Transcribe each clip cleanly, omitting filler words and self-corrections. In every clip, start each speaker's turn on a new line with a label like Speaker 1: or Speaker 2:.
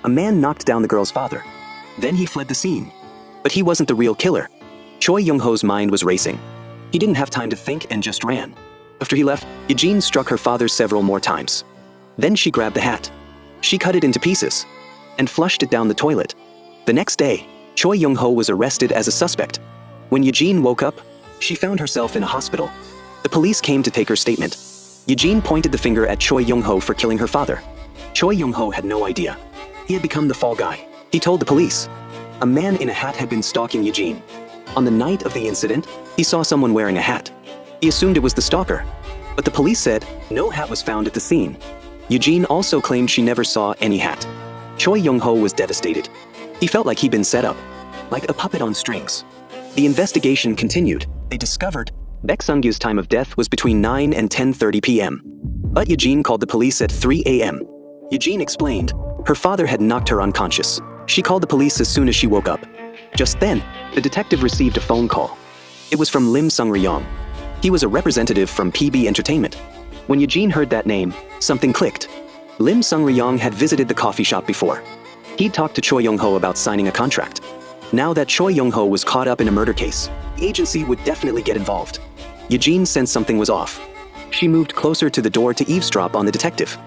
Speaker 1: A man knocked down the girl's father. Then he fled the scene. But he wasn't the real killer. Choi Young-ho's mind was racing. He didn't have time to think and just ran. After he left, Eugene struck her father several more times. Then she grabbed the hat. She cut it into pieces and flushed it down the toilet. The next day, Choi Young-ho was arrested as a suspect. When Eugene woke up, she found herself in a hospital. The police came to take her statement. Eugene pointed the finger at Choi Young-ho for killing her father. Choi Young-ho had no idea. He had become the fall guy. He told the police. A man in a hat had been stalking Eugene. On the night of the incident, he saw someone wearing a hat. He assumed it was the stalker. But the police said no hat was found at the scene. Eugene also claimed she never saw any hat. Choi Young-ho was devastated. He felt like he'd been set up, like a puppet on strings. The investigation continued. They discovered Baek Sung-gyu's time of death was between 9 and 10:30 p.m. But Eugene called the police at 3 a.m. Eugene explained her father had knocked her unconscious. She called the police as soon as she woke up. Just then, the detective received a phone call. It was from Lim Sung-ryong. He was a representative from PB Entertainment. When Eugene heard that name, something clicked. Lim Sung-ryong had visited the coffee shop before. He'd talked to Choi Young-ho about signing a contract. Now that Choi Young-ho was caught up in a murder case, the agency would definitely get involved. Eugene sensed something was off. She moved closer to the door to eavesdrop on the detective.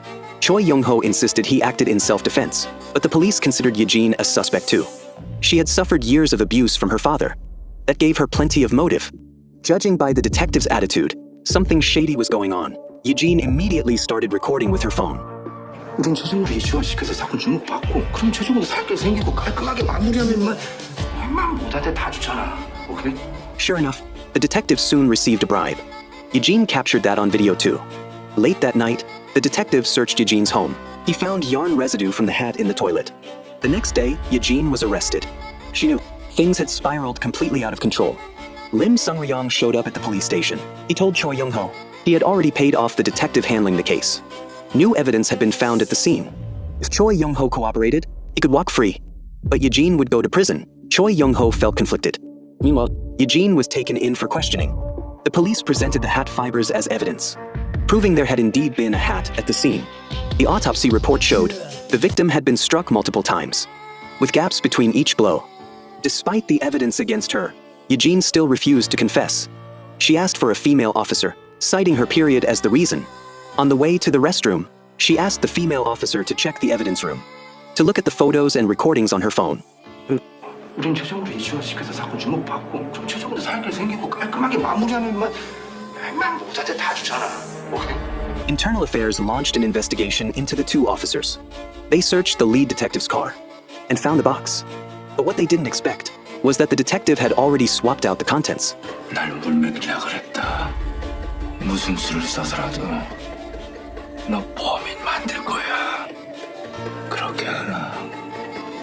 Speaker 1: Choi Young-ho insisted he acted in self-defense, but the police considered Eugene a suspect too. She had suffered years of abuse from her father. That gave her plenty of motive. Judging by the detective's attitude, something shady was going on. Eugene immediately started recording with her phone.
Speaker 2: 우린 최종으로 이슈화시켜서 사건 주목받고 그럼 최종으로 살게 생기고 깔끔하게 마무리하면 웬만 못할 다 주잖아. 오케이?
Speaker 1: Sure enough, the detective soon received a bribe. Eugene captured that on video too. Late that night, the detective searched Eugene's home. He found yarn residue from the hat in the toilet. The next day, Eugene was arrested. She knew things had spiraled completely out of control. Lim Sung-ryong showed up at the police station. He told Choi Young-ho he had already paid off the detective handling the case. New evidence had been found at the scene. If Choi Young-ho cooperated, he could walk free. But Eugene would go to prison. Choi Young-ho felt conflicted. Meanwhile, Eugene was taken in for questioning. The police presented the hat fibers as evidence, proving there had indeed been a hat at the scene. The autopsy report showed the victim had been struck multiple times, with gaps between each blow. Despite the evidence against her, Eugene still refused to confess. She asked for a female officer, citing her period as the reason. On the way to the restroom, she asked the female officer to check the evidence room, to look at the photos and recordings on her phone.
Speaker 2: 우린 최종으로 이슈화시켜서 사건 주목받고 그럼 최종으로 살게 생기고 깔끔하게 마무리하면 웬만 못할 다 주잖아. 오케이?
Speaker 1: Internal Affairs launched an investigation into the two officers. They searched the lead detective's car and found a box. But what they didn't expect was that the detective had already swapped out the contents.
Speaker 2: 날 물먹이려 그랬다. 무슨 수를 써서라도 너